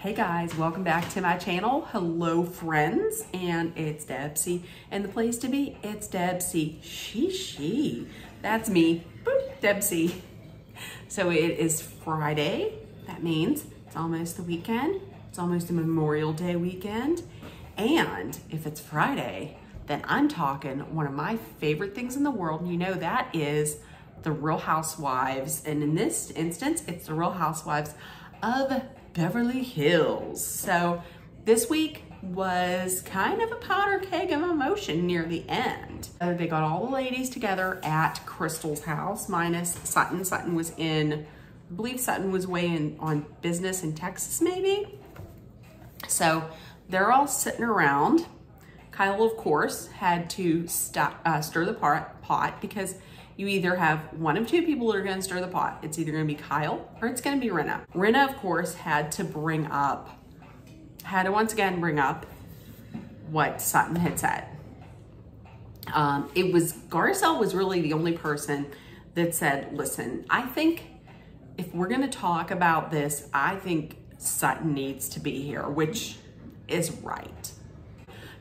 Hey guys, welcome back to my channel. Hello friends, and it's Debsy, and the place to be, it's Debsy. She. That's me, boop, Debsy. So it is Friday. That means it's almost the weekend. It's almost a Memorial Day weekend. And if it's Friday, then I'm talking one of my favorite things in the world. And you know that is the Real Housewives. And in this instance, it's the Real Housewives of Beverly Hills. So this week was kind of a powder keg of emotion near the end. They got all the ladies together at Crystal's house, minus Sutton. Sutton was in, I believe Sutton was away on business in Texas maybe. So they're all sitting around. Kyle, of course, had to stir the pot because you either have one of two people that are going to stir the pot. It's either going to be Kyle or it's going to be Rinna. Rinna, of course, had to once again bring up what Sutton had said. Garcelle was really the only person that said, listen, I think if we're going to talk about this, I think Sutton needs to be here, which is right.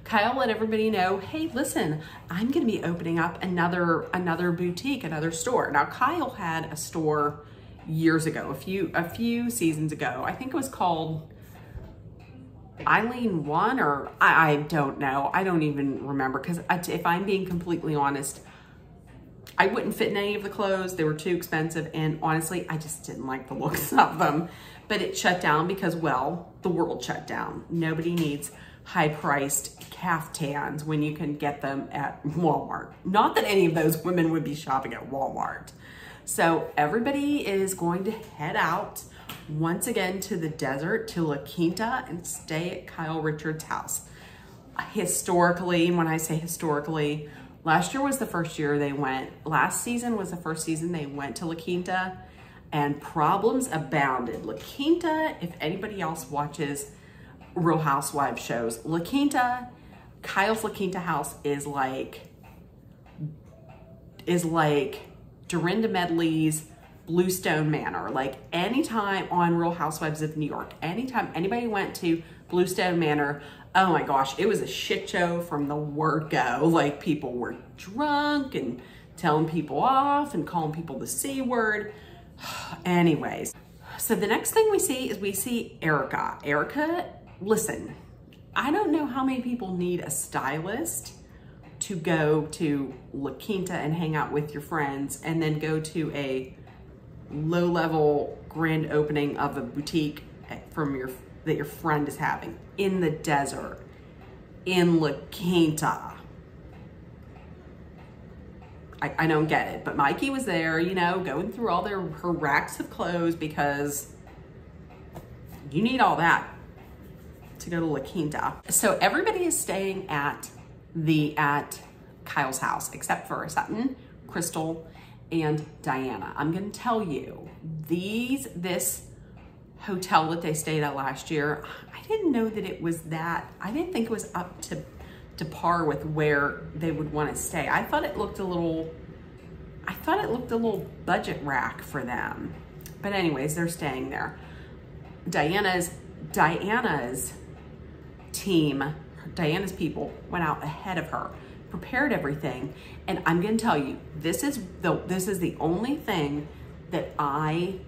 Kyle let everybody know, hey, listen, I'm going to be opening up another boutique, another store. Now, Kyle had a store years ago, a few seasons ago. I think it was called Eileen One, or I don't know. I don't even remember, because if I'm being completely honest, I wouldn't fit in any of the clothes. They were too expensive, and honestly, I just didn't like the looks of them. But it shut down because, well, the world shut down. Nobody needs high-priced caftans when you can get them at Walmart. Not that any of those women would be shopping at Walmart. So everybody is going to head out once again to the desert, to La Quinta, and stay at Kyle Richards' house. Historically, and when I say historically, last year was the first year they went. Last season was the first season they went to La Quinta, and problems abounded. La Quinta, if anybody else watches Real Housewives shows, La Quinta, Kyle's La Quinta house is like Dorinda Medley's Bluestone Manor. Like, anytime on Real Housewives of New York, anytime anybody went to Bluestone Manor, oh my gosh, it was a shit show from the word go. Like, people were drunk and telling people off and calling people the C word. Anyways, so the next thing we see Erica. Erica, listen, I don't know how many people need a stylist to go to La Quinta and hang out with your friends and then go to a low-level grand opening of a boutique that your friend is having in the desert in La Quinta. I don't get it, but Mikey was there, you know, going through all her racks of clothes, because you need all that to go to La Quinta. So everybody is staying at Kyle's house, except for Sutton, Crystal, and Diana. I'm gonna tell you, this hotel that they stayed at last year, I didn't know that it was that, I didn't think it was up to par with where they would want to stay. I thought it looked a little budget rack for them. But anyways, they're staying there. Diana's team, Diana's people went out ahead of her, prepared everything, and I'm going to tell you, this is the only thing that I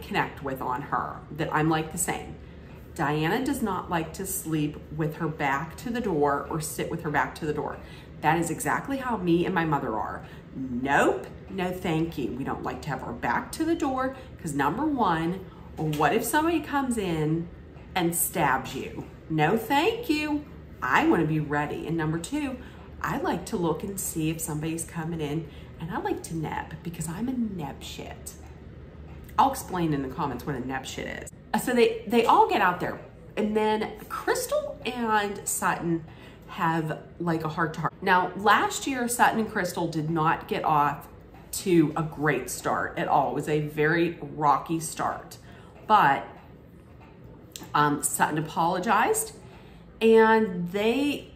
connect with on her, that I'm like the same. Diana does not like to sleep with her back to the door or sit with her back to the door. That is exactly how me and my mother are. Nope, no thank you. We don't like to have our back to the door, because number one, what if somebody comes in and stabs you? No thank you. I want to be ready. And number two, I like to look and see if somebody's coming in, and I like to neb, because I'm a neb shit. I'll explain in the comments what a neb shit is. So they all get out there, and then Crystal and Sutton have like a heart-to-heart. Now, last year, Sutton and Crystal did not get off to a great start at all. It was a very rocky start, but Sutton apologized, and they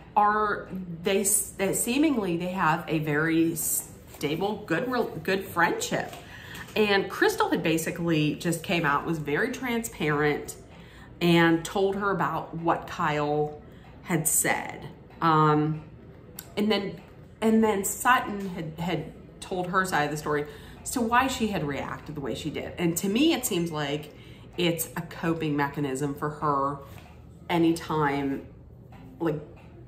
seemingly have a very stable, good friendship. And Crystal had basically just came out, was very transparent, and told her about what Kyle had said. And then Sutton had told her side of the story as to why she had reacted the way she did. And to me, it seems like it's a coping mechanism for her anytime like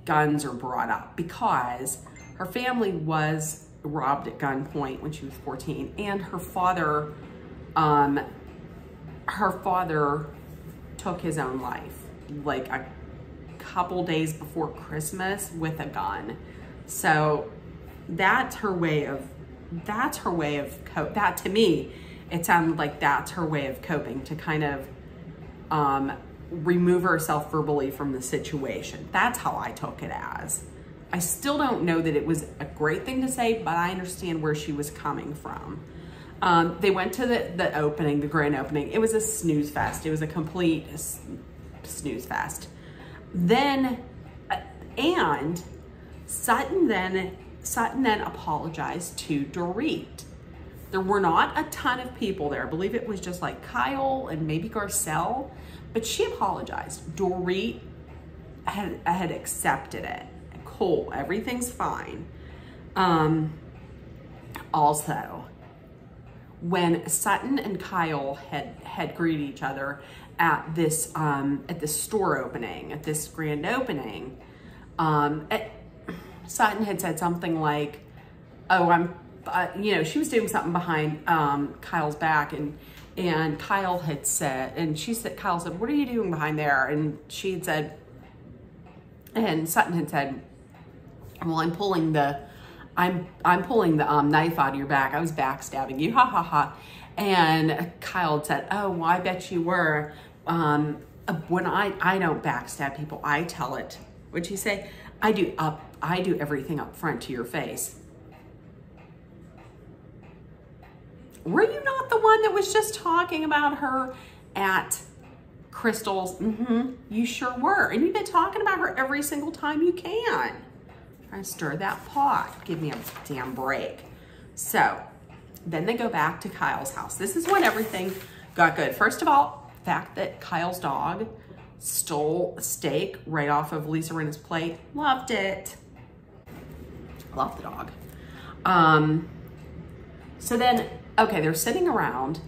guns are brought up, because her family was robbed at gunpoint when she was 14, and her father took his own life like a couple days before Christmas with a gun. So that's her way of that to me, it sounded like that's her way of coping, to kind of remove herself verbally from the situation. That's how I took it as. I still don't know that it was a great thing to say, but I understand where she was coming from. They went to the opening, the grand opening. It was a snooze fest. It was a complete snooze fest. Then, and Sutton then apologized to Dorit. There were not a ton of people there. I believe it was just like Kyle and maybe Garcelle, but she apologized. Dorit had accepted it. Cool, everything's fine. Also, when Sutton and Kyle had greeted each other at this store opening, at this grand opening, Sutton had said something like, "Oh, she was doing something behind Kyle's back," and Kyle had said, and Kyle said, "What are you doing behind there?" And she had said, and Sutton had said, "Well, I'm pulling the knife out of your back. I was backstabbing you, ha ha ha." And Kyle had said, "Oh, well, I bet you were. When I don't backstab people, I tell it." What'd she say? I do everything up front to your face." Were you not the one that was just talking about her at Crystal's? You sure were. And you've been talking about her every single time you can. Trying to stir that pot. Give me a damn break. So then they go back to Kyle's house. This is when everything got good. First of all, the fact that Kyle's dog stole a steak right off of Lisa Rinna's plate. Loved it. Love the dog. So then, okay, they're sitting around.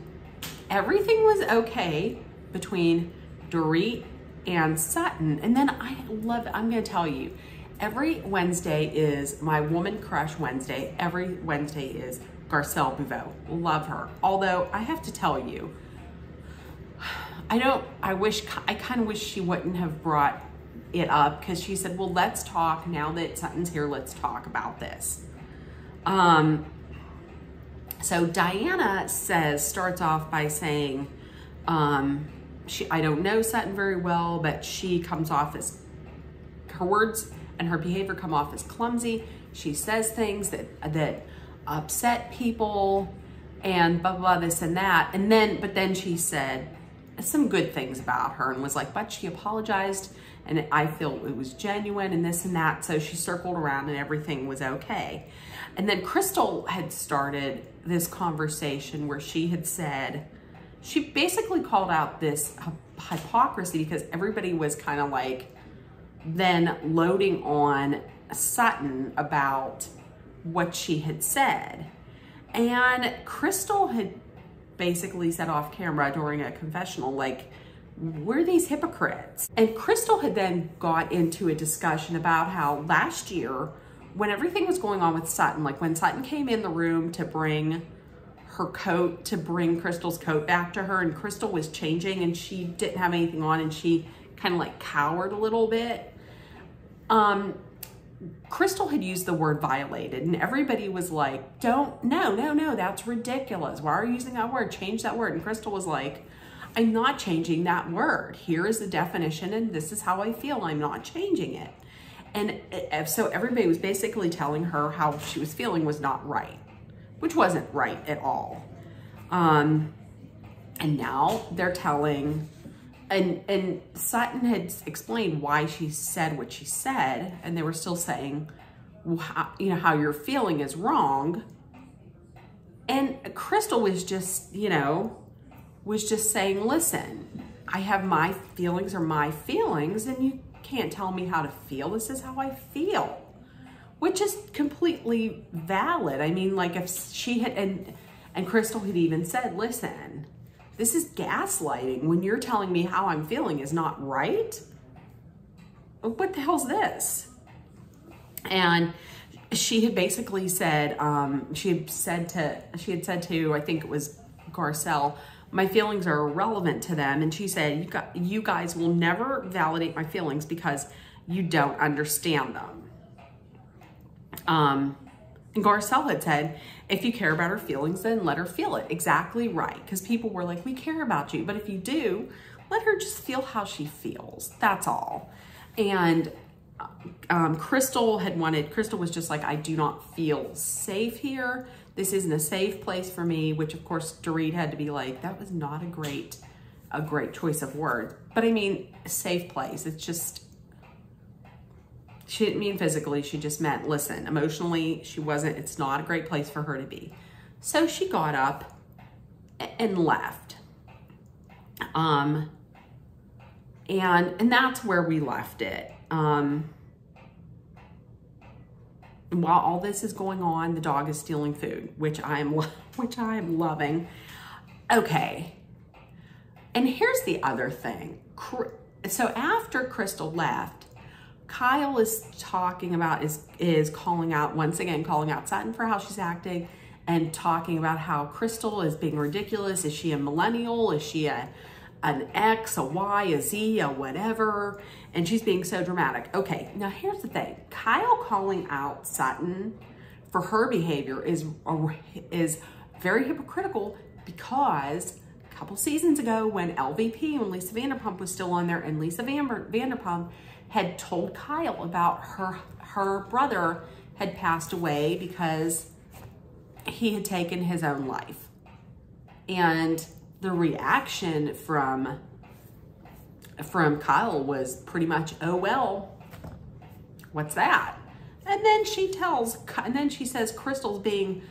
Everything was okay between Dorit and Sutton. And then I love it. I'm going to tell you, every Wednesday is my Woman Crush Wednesday. Every Wednesday is Garcelle Bouveau. Love her. Although I have to tell you, I kind of wish she wouldn't have brought it up, because she said, "Well, let's talk now that Sutton's here. Let's talk about this." So Diana starts off by saying, I don't know Sutton very well, but she comes off as, her words and her behavior come off as clumsy. She says things that upset people and blah, blah, this and that. But then she said some good things about her and was like, but she apologized and I feel it was genuine and this and that. So she circled around and everything was okay. And then Crystal had started this conversation where she had said, she basically called out this hypocrisy, because everybody was kind of like then loading on Sutton about what she had said. And Crystal had basically said off camera during a confessional, like, we're these hypocrites. And Crystal had then got into a discussion about how last year, when everything was going on with Sutton, like when Sutton came in the room to bring her coat, to bring Crystal's coat back to her, and Crystal was changing and she didn't have anything on and she kind of like cowered a little bit. Crystal had used the word violated and everybody was like, no, that's ridiculous. Why are you using that word? Change that word. And Crystal was like, I'm not changing that word. Here is the definition and this is how I feel. I'm not changing it. And so everybody was basically telling her how she was feeling was not right, which wasn't right at all. And now they're telling, and Sutton had explained why she said what she said, and they were still saying, well, how you're feeling is wrong. And Crystal was just, saying, listen, I have my feelings are my feelings, and you can't tell me how to feel. This is how I feel, which is completely valid. I mean, like if she had, and Crystal had even said, listen, this is gaslighting. When you're telling me how I'm feeling is not right. What the hell's this? And she had basically said, she had said to, I think it was Garcelle, my feelings are irrelevant to them. And she said, you guys will never validate my feelings because you don't understand them. And Garcelle had said, if you care about her feelings, then let her feel it. Exactly right. Because people were like, we care about you. But if you do, let her just feel how she feels. That's all. And Crystal was just like, I do not feel safe here. This isn't a safe place for me, which of course Dorit had to be like, that was not a great choice of words. But I mean, a safe place. It's just, she didn't mean physically. She just meant, listen, emotionally, it's not a great place for her to be. So she got up and left. And that's where we left it. While all this is going on, the dog is stealing food, which I am loving. Okay. And here's the other thing. So after Crystal left, Kyle is talking about, is calling out, once again, calling out Sutton for how she's acting and talking about how Crystal is being ridiculous. Is she a millennial? Is she an X, a Y, a Z, a whatever? And she's being so dramatic. Okay, now here's the thing. Kyle calling out Sutton for her behavior is very hypocritical, because a couple seasons ago when LVP, when Lisa Vanderpump was still on there, and Lisa Vanderpump had told Kyle about her brother had passed away because he had taken his own life. And the reaction from Kyle was pretty much, oh, well, what's that? And then she says, Crystal's being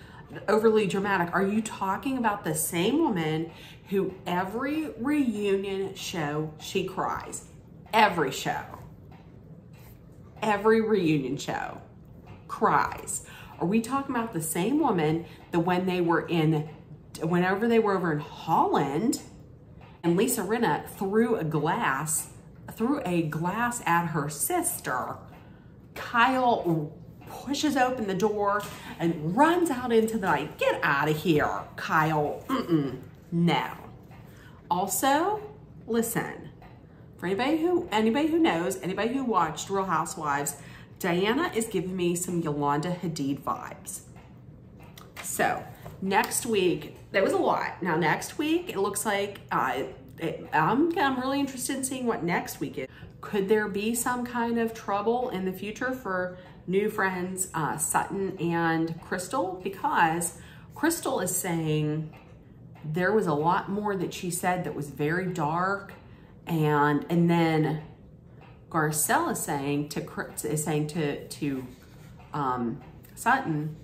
overly dramatic. Are you talking about the same woman who every reunion show, she cries? Every show. Every reunion show cries. Are we talking about the same woman that whenever they were over in Holland and Lisa Rinna threw a glass at her sister, Kyle pushes open the door and runs out into the night. Get out of here, Kyle. No. Also, listen, for anybody who knows, anybody who watched Real Housewives, Diana is giving me some Yolanda Hadid vibes. So next week, there was a lot. Now next week, it looks like, I'm really interested in seeing what next week is. Could there be some kind of trouble in the future for new friends, Sutton and Crystal? Because Crystal is saying there was a lot more that she said that was very dark. And then Garcelle is saying to Sutton,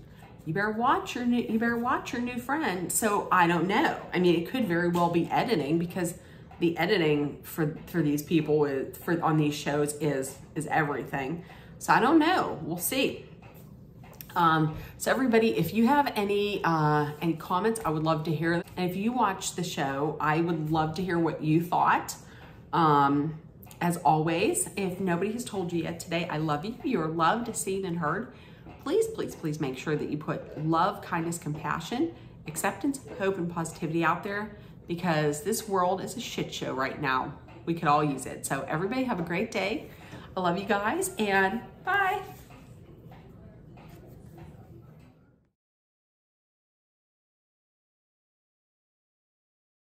you better watch your new friend. So I don't know. I mean, it could very well be editing, because the editing for these people on these shows is everything. So I don't know. We'll see. So everybody, if you have any comments, I would love to hear them. And if you watch the show, I would love to hear what you thought. As always, if nobody has told you yet today, I love you. You're loved, seen, and heard. Please, please, please make sure that you put love, kindness, compassion, acceptance, hope, and positivity out there, because this world is a shit show right now. We could all use it. So everybody have a great day. I love you guys, and bye.